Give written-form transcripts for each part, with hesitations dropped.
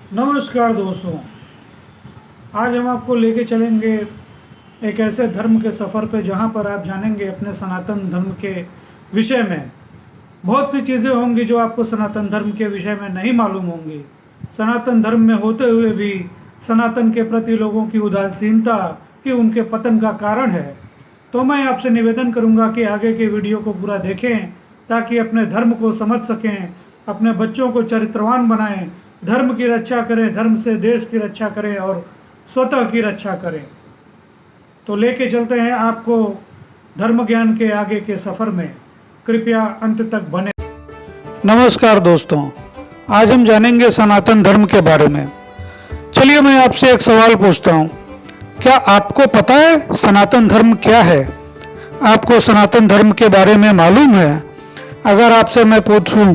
नमस्कार दोस्तों। आज हम आपको लेके चलेंगे एक ऐसे धर्म के सफ़र पे जहाँ पर आप जानेंगे अपने सनातन धर्म के विषय में। बहुत सी चीज़ें होंगी जो आपको सनातन धर्म के विषय में नहीं मालूम होंगी। सनातन धर्म में होते हुए भी सनातन के प्रति लोगों की उदासीनता ही उनके पतन का कारण है। तो मैं आपसे निवेदन करूँगा कि आगे के वीडियो को पूरा देखें ताकि अपने धर्म को समझ सकें, अपने बच्चों को चरित्रवान बनाएं, धर्म की रक्षा करें, धर्म से देश की रक्षा करें और स्वतः की रक्षा करें। तो लेके चलते हैं आपको धर्म ज्ञान के आगे के सफ़र में। कृपया अंत तक बने। नमस्कार दोस्तों, आज हम जानेंगे सनातन धर्म के बारे में। चलिए मैं आपसे एक सवाल पूछता हूँ, क्या आपको पता है सनातन धर्म क्या है? आपको सनातन धर्म के बारे में मालूम है? अगर आपसे मैं पूछूं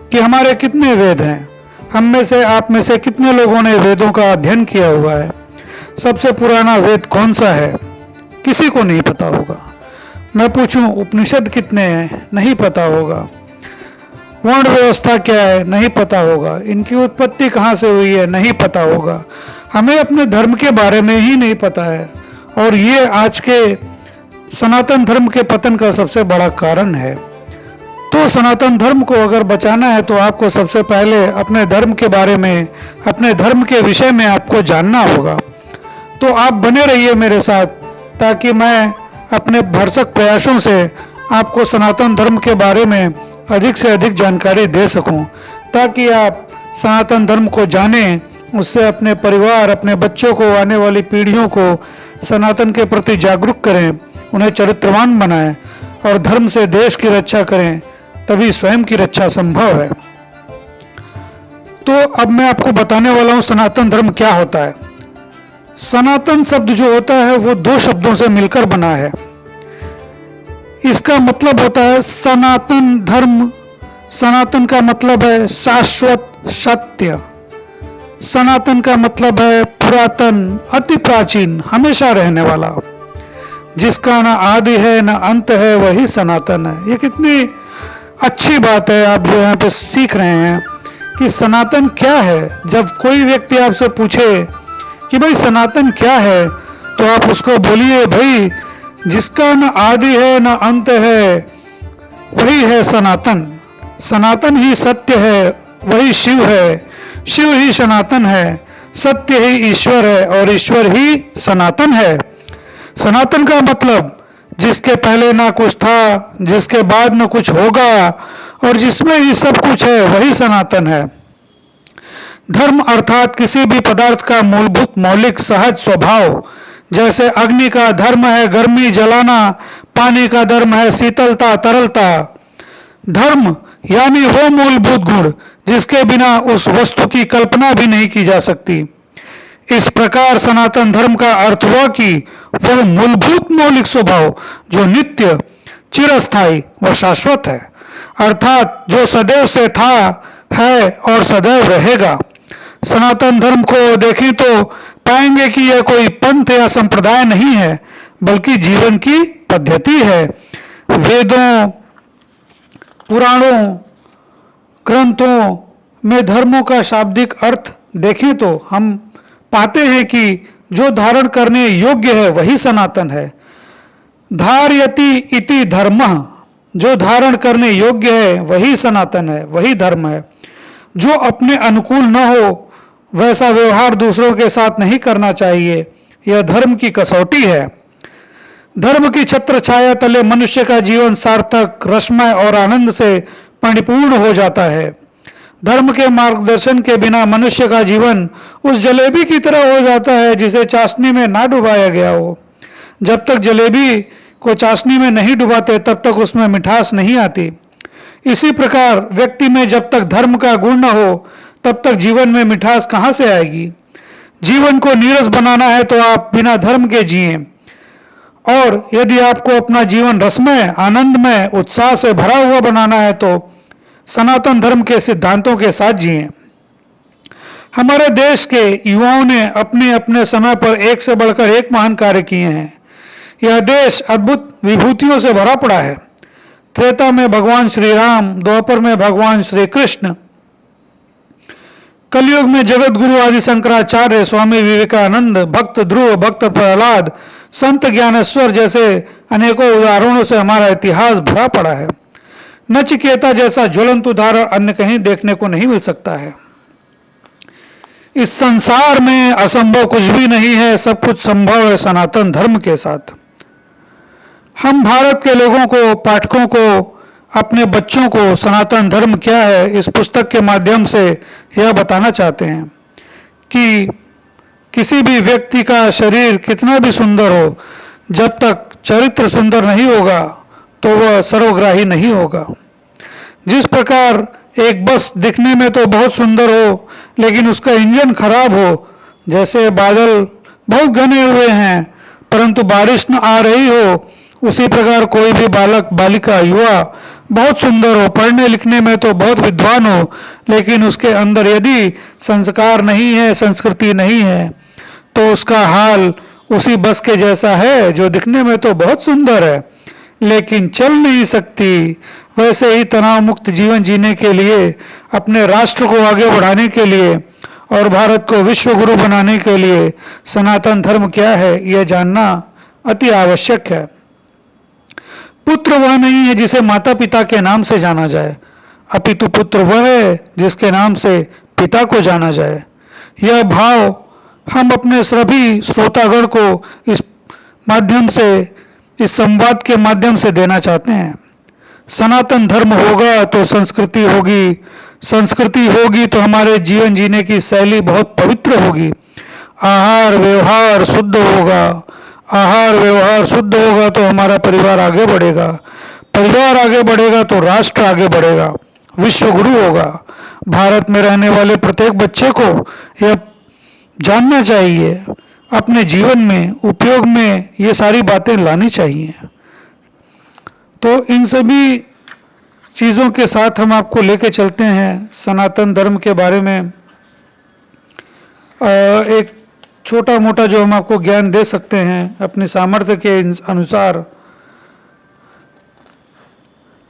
कि हमारे कितने वेद हैं, हम में से आप में से कितने लोगों ने वेदों का अध्ययन किया हुआ है? सबसे पुराना वेद कौन सा है? किसी को नहीं पता होगा। मैं पूछूं उपनिषद कितने हैं? नहीं पता होगा। वर्ण व्यवस्था क्या है? नहीं पता होगा। इनकी उत्पत्ति कहाँ से हुई है? नहीं पता होगा। हमें अपने धर्म के बारे में ही नहीं पता है और ये आज के सनातन धर्म के पतन का सबसे बड़ा कारण है। तो सनातन धर्म को अगर बचाना है तो आपको सबसे पहले अपने धर्म के बारे में, अपने धर्म के विषय में आपको जानना होगा। तो आप बने रहिए मेरे साथ ताकि मैं अपने भरसक प्रयासों से आपको सनातन धर्म के बारे में अधिक से अधिक जानकारी दे सकूं, ताकि आप सनातन धर्म को जानें, उससे अपने परिवार, अपने बच्चों को, आने वाली पीढ़ियों को सनातन के प्रति जागरूक करें, उन्हें चरित्रवान बनाएं और धर्म से देश की रक्षा करें, तभी स्वयं की रक्षा संभव है। तो अब मैं आपको बताने वाला हूं सनातन धर्म क्या होता है। सनातन शब्द जो होता है वो दो शब्दों से मिलकर बना है। इसका मतलब होता है सनातन धर्म। सनातन का मतलब है शाश्वत, सत्य। सनातन का मतलब है पुरातन, अति प्राचीन, हमेशा रहने वाला, जिसका ना आदि है ना अंत है, वही सनातन है। ये कितनी अच्छी बात है आप जो यहाँ पे सीख रहे हैं कि सनातन क्या है। जब कोई व्यक्ति आपसे पूछे कि भाई सनातन क्या है, तो आप उसको बोलिए भाई जिसका न आदि है न अंत है, वही है सनातन। सनातन ही सत्य है, वही शिव है, शिव ही सनातन है, सत्य ही ईश्वर है और ईश्वर ही सनातन है। सनातन का मतलब जिसके पहले ना कुछ था, जिसके बाद न कुछ होगा और जिसमें ही सब कुछ है, वही सनातन है। धर्म अर्थात किसी भी पदार्थ का मूलभूत, मौलिक, सहज स्वभाव। जैसे अग्नि का धर्म है गर्मी, जलाना, पानी का धर्म है शीतलता, तरलता। धर्म यानी वो मूलभूत गुण जिसके बिना उस वस्तु की कल्पना भी नहीं की जा सकती। इस प्रकार सनातन धर्म का अर्थ हुआ कि वह मूलभूत मौलिक स्वभाव जो नित्य, चिरस्थायी व शाश्वत है, अर्थात जो सदैव से था, है और सदैव रहेगा। सनातन धर्म को देखें तो पाएंगे कि यह कोई पंथ या संप्रदाय नहीं है, बल्कि जीवन की पद्धति है। वेदों, पुराणों, ग्रंथों में धर्मों का शाब्दिक अर्थ देखें तो हम पाते हैं कि जो धारण करने योग्य है वही सनातन है। धारयति इति धर्मः, जो धारण करने योग्य है वही सनातन है, वही धर्म है। जो अपने अनुकूल न हो वैसा व्यवहार दूसरों के साथ नहीं करना चाहिए, यह धर्म की कसौटी है। धर्म की छत्र छाया तले मनुष्य का जीवन सार्थक, रसमय और आनंद से परिपूर्ण हो जाता है। धर्म के मार्गदर्शन के बिना मनुष्य का जीवन उस जलेबी की तरह हो जाता है जिसे चाशनी में ना डुबाया गया हो। जब तक जलेबी को चाशनी में नहीं डुबाते तब तक उसमें मिठास नहीं आती। इसी प्रकार व्यक्ति में जब तक धर्म का गुण न हो तब तक जीवन में मिठास कहाँ से आएगी। जीवन को नीरस बनाना है तो आप बिना धर्म के जिए, और यदि आपको अपना जीवन रसमय, आनंदमय, उत्साह से भरा हुआ बनाना है तो सनातन धर्म के सिद्धांतों के साथ जिए। हमारे देश के युवाओं ने अपने अपने समय पर एक से बढ़कर एक महान कार्य किए हैं। यह देश अद्भुत विभूतियों से भरा पड़ा है। त्रेता में भगवान श्री राम, द्वापर में भगवान श्री कृष्ण, कलयुग में जगत गुरु आदि शंकराचार्य, स्वामी विवेकानंद, भक्त ध्रुव, भक्त प्रहलाद, संत ज्ञानेश्वर जैसे अनेकों उदाहरणों से हमारा इतिहास भरा पड़ा है। नचिकेता जैसा ज्वलंत उदाहरण अन्य कहीं देखने को नहीं मिल सकता है। इस संसार में असंभव कुछ भी नहीं है, सब कुछ संभव है सनातन धर्म के साथ। हम भारत के लोगों को, पाठकों को, अपने बच्चों को सनातन धर्म क्या है इस पुस्तक के माध्यम से यह बताना चाहते हैं कि किसी भी व्यक्ति का शरीर कितना भी सुंदर हो, जब तक चरित्र सुंदर नहीं होगा तो वह सर्वग्राही नहीं होगा। जिस प्रकार एक बस दिखने में तो बहुत सुंदर हो लेकिन उसका इंजन खराब हो, जैसे बादल बहुत घने हुए हैं परंतु बारिश न आ रही हो, उसी प्रकार कोई भी बालक, बालिका, युवा बहुत सुंदर हो, पढ़ने लिखने में तो बहुत विद्वान हो, लेकिन उसके अंदर यदि संस्कार नहीं है, संस्कृति नहीं है, तो उसका हाल उसी बस के जैसा है जो दिखने में तो बहुत सुंदर है लेकिन चल नहीं सकती। वैसे ही तनाव मुक्त जीवन जीने के लिए, अपने राष्ट्र को आगे बढ़ाने के लिए और भारत को विश्व गुरु बनाने के लिए सनातन धर्म क्या है यह जानना अति आवश्यक है। पुत्र वह नहीं है जिसे माता पिता के नाम से जाना जाए, अपितु पुत्र वह है जिसके नाम से पिता को जाना जाए। यह भाव हम अपने सभी श्रोतागण को इस माध्यम से, इस संवाद के माध्यम से देना चाहते हैं। सनातन धर्म होगा तो संस्कृति होगी, संस्कृति होगी तो हमारे जीवन जीने की शैली बहुत पवित्र होगी। आहार व्यवहार शुद्ध होगा, आहार व्यवहार शुद्ध होगा तो हमारा परिवार आगे बढ़ेगा, परिवार आगे बढ़ेगा तो राष्ट्र आगे बढ़ेगा, विश्व गुरु होगा। भारत में रहने वाले प्रत्येक बच्चे को यह जानना चाहिए, अपने जीवन में उपयोग में ये सारी बातें लानी चाहिए। तो इन सभी चीज़ों के साथ हम आपको लेके चलते हैं सनातन धर्म के बारे में। एक छोटा मोटा जो हम आपको ज्ञान दे सकते हैं अपने सामर्थ्य के अनुसार।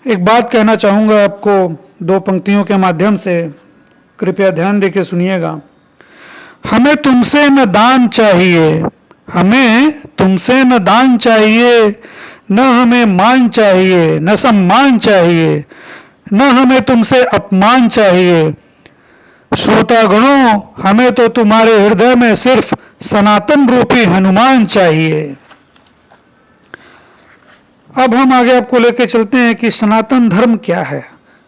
एक बात कहना चाहूँगा आपको दो पंक्तियों के माध्यम से, कृपया ध्यान देके सुनिएगा। हमें तुमसे न दान चाहिए, हमें तुमसे न दान चाहिए, न हमें मान चाहिए, न सम्मान चाहिए, न हमें तुमसे अपमान चाहिए। श्रोतागणों, हमें तो तुम्हारे हृदय में सिर्फ सनातन रूपी हनुमान चाहिए। अब हम आगे आपको लेके चलते हैं कि सनातन धर्म क्या है,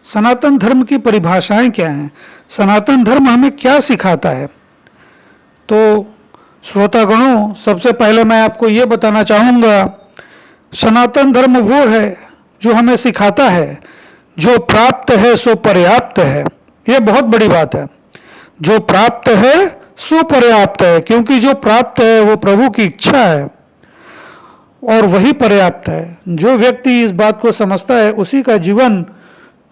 सनातन धर्म की परिभाषाएं क्या हैं, सनातन धर्म हमें क्या सिखाता है। तो श्रोतागणों, सबसे पहले मैं आपको ये बताना चाहूँगा, सनातन धर्म वो है जो हमें सिखाता है जो प्राप्त है सो पर्याप्त है। ये बहुत बड़ी बात है, जो प्राप्त है सो पर्याप्त है, क्योंकि जो प्राप्त है वो प्रभु की इच्छा है और वही पर्याप्त है। जो व्यक्ति इस बात को समझता है उसी का जीवन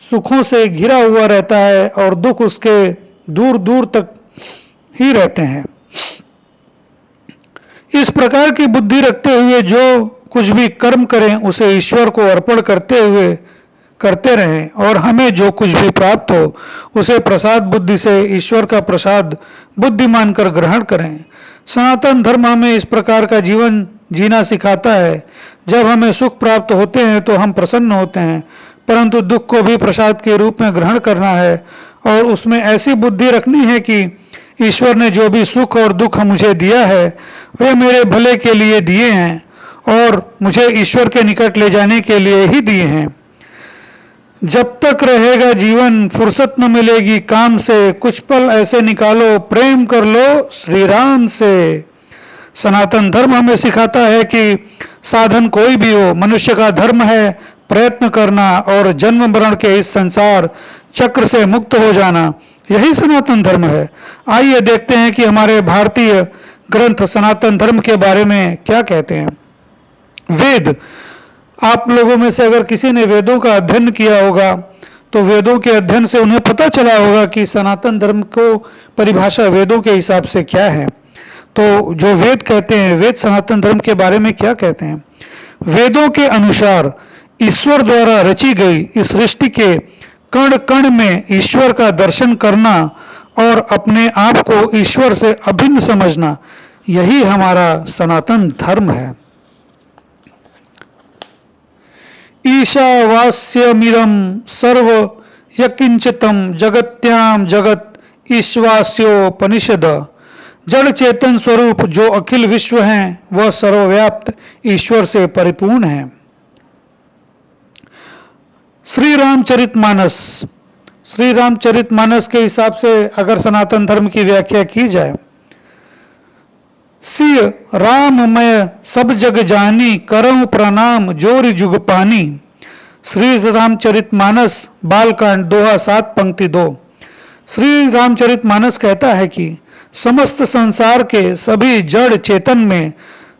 सुखों से घिरा हुआ रहता है और दुख उसके दूर दूर तक ही रहते हैं। इस प्रकार की बुद्धि रखते हुए जो कुछ भी कर्म करें उसे ईश्वर को अर्पण करते हुए करते रहें और हमें जो कुछ भी प्राप्त हो उसे प्रसाद बुद्धि से ईश्वर का प्रसाद बुद्धि मानकर ग्रहण करें। सनातन धर्म हमें इस प्रकार का जीवन जीना सिखाता है। जब हमें सुख प्राप्त होते हैं तो हम प्रसन्न होते हैं, परंतु दुख को भी प्रसाद के रूप में ग्रहण करना है और उसमें ऐसी बुद्धि रखनी है कि ईश्वर ने जो भी सुख और दुख मुझे दिया है वे मेरे भले के लिए दिए हैं और मुझे ईश्वर के निकट ले जाने के लिए ही दिए हैं। जब तक रहेगा जीवन फुर्सत न मिलेगी काम से, कुछ पल ऐसे निकालो प्रेम कर लो श्री राम से। सनातन धर्म हमें सिखाता है कि साधन कोई भी हो, मनुष्य का धर्म है प्रयत्न करना और जन्म मरण के इस संसार चक्र से मुक्त हो जाना, यही सनातन धर्म है। आइए देखते हैं कि हमारे भारतीय ग्रंथ सनातन धर्म के बारे में क्या कहते हैं। वेद, आप लोगों में से अगर किसी ने वेदों का अध्ययन किया होगा तो वेदों के अध्ययन से उन्हें पता चला होगा कि सनातन धर्म को परिभाषा वेदों के हिसाब से क्या है। तो जो वेद कहते हैं, वेद सनातन धर्म के बारे में क्या कहते हैं। वेदों के अनुसार ईश्वर द्वारा रची गई इस सृष्टि के कण कण में ईश्वर का दर्शन करना और अपने आप को ईश्वर से अभिन्न समझना, यही हमारा सनातन धर्म है। ईशावास्यमिदं सर्व यकिंचितं जगत्याम जगत ईश्वास्योपनिषद। जड़ चेतन स्वरूप जो अखिल विश्व हैं वह सर्वव्याप्त ईश्वर से परिपूर्ण है। श्री रामचरितमानस, श्री रामचरितमानस के हिसाब से अगर सनातन धर्म की व्याख्या की जाए, सिय राममय सब जग जानी करऊं प्रणाम जोर जुग पानी। श्री रामचरितमानस बालकांड दोहा 7 पंक्ति 2। श्री रामचरितमानस कहता है कि समस्त संसार के सभी जड़ चेतन में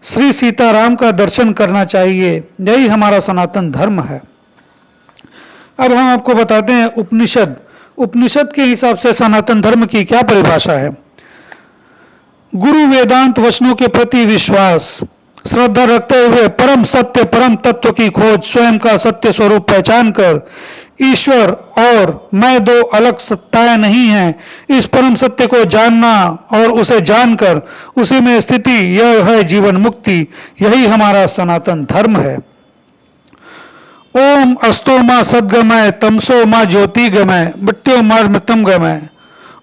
श्री सीताराम का दर्शन करना चाहिए, यही हमारा सनातन धर्म है। अब हम आपको बताते हैं उपनिषद, उपनिषद के हिसाब से सनातन धर्म की क्या परिभाषा है। गुरु वेदांत वचनों के प्रति विश्वास, श्रद्धा रखते हुए परम सत्य परम तत्व की खोज, स्वयं का सत्य स्वरूप पहचान कर ईश्वर और मैं दो अलग सत्ताएं नहीं हैं, इस परम सत्य को जानना और उसे जानकर उसी में स्थिति, यह है जीवन मुक्ति, यही हमारा सनातन धर्म है। ओम अस्तो मां सद्गमय तमसो मां ज्योति गमय मृत्यो मां मृतम गमय।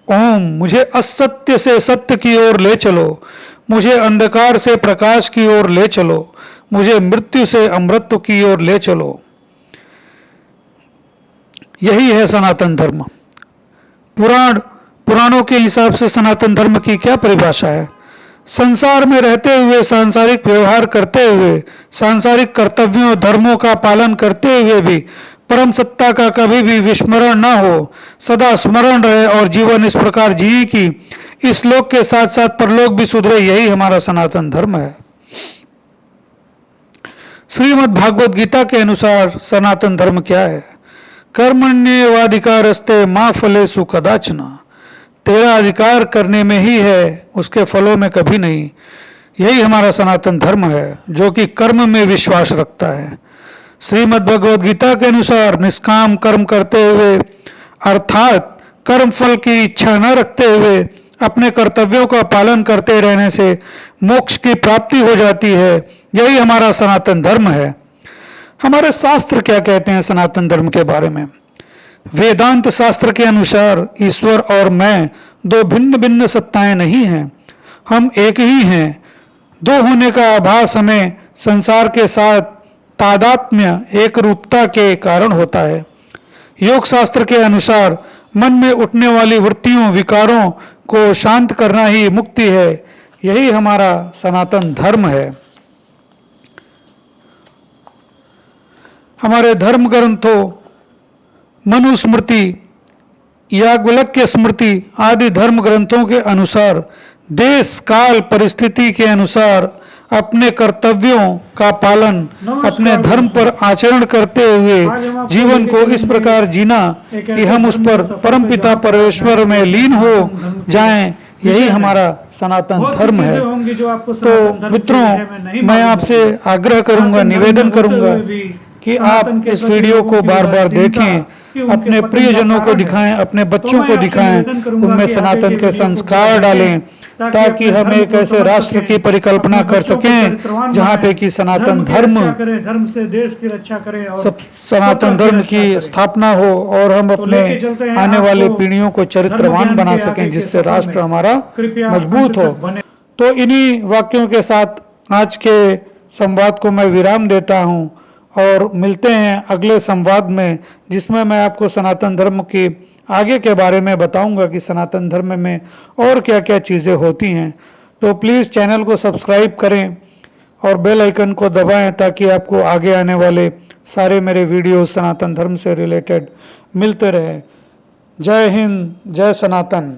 ओम मुझे असत्य से सत्य की ओर ले चलो, मुझे अंधकार से प्रकाश की ओर ले चलो, मुझे मृत्यु से अमृत की ओर ले चलो, यही है सनातन धर्म। पुराणों के हिसाब से सनातन धर्म की क्या परिभाषा है। संसार में रहते हुए सांसारिक व्यवहार करते हुए, सांसारिक कर्तव्यों धर्मों का पालन करते हुए भी परम सत्ता का कभी भी विस्मरण न हो, सदा स्मरण रहे और जीवन इस प्रकार जिए कि इस लोक के साथ साथ परलोक भी सुधरे, यही हमारा सनातन धर्म है। श्रीमद् भागवत गीता के अनुसार सनातन धर्म क्या है। कर्मण्येवाधिकारस्ते मा फलेषु कदाचन। तेरा अधिकार करने में ही है, उसके फलों में कभी नहीं। यही हमारा सनातन धर्म है जो कि कर्म में विश्वास रखता है। श्रीमद् भगवद गीता के अनुसार निष्काम कर्म करते हुए अर्थात कर्म फल की इच्छा न रखते हुए अपने कर्तव्यों का पालन करते रहने से मोक्ष की प्राप्ति हो जाती है, यही हमारा सनातन धर्म है। हमारे शास्त्र क्या कहते हैं सनातन धर्म के बारे में। वेदांत शास्त्र के अनुसार ईश्वर और मैं दो भिन्न भिन्न सत्ताएं नहीं हैं, हम एक ही हैं। दो होने का आभास हमें संसार के साथ तादात्म्य एक रूपता के कारण होता है। योग शास्त्र के अनुसार मन में उठने वाली वृत्तियों विकारों को शांत करना ही मुक्ति है, यही हमारा सनातन धर्म है। हमारे धर्म ग्रंथों मनुस्मृति, याज्ञवल्क्य स्मृति आदि धर्म ग्रंथों के अनुसार देश काल परिस्थिति के अनुसार अपने कर्तव्यों का पालन अपने धर्म पर आचरण करते हुए जीवन को इस प्रकार जीना कि हम उस पर परमपिता परमेश्वर में लीन हो जाएं, यही हमारा सनातन धर्म है। तो मित्रों, मैं आपसे आग्रह करूंगा, निवेदन करूंगा कि आप इस वीडियो को बार बार देखें, अपने प्रियजनों को दिखाएं, अपने बच्चों को दिखाएं, उनमें सनातन के संस्कार डालें, ताकि हम एक ऐसे राष्ट्र की परिकल्पना कर सकें जहां पे कि सनातन धर्म से देश की रक्षा करे और सब सनातन धर्म की स्थापना हो और हम अपने आने वाली पीढ़ियों को चरित्रवान बना सकें, जिससे राष्ट्र हमारा मजबूत हो। तो इन्हीं वाक्यों के साथ आज के संवाद को मैं विराम देता हूं और मिलते हैं अगले संवाद में, जिसमें मैं आपको सनातन धर्म की आगे के बारे में बताऊंगा कि सनातन धर्म में और क्या क्या चीज़ें होती हैं। तो प्लीज़ चैनल को सब्सक्राइब करें और बेल आइकन को दबाएं ताकि आपको आगे आने वाले सारे मेरे वीडियो सनातन धर्म से रिलेटेड मिलते रहें। जय हिंद, जय सनातन।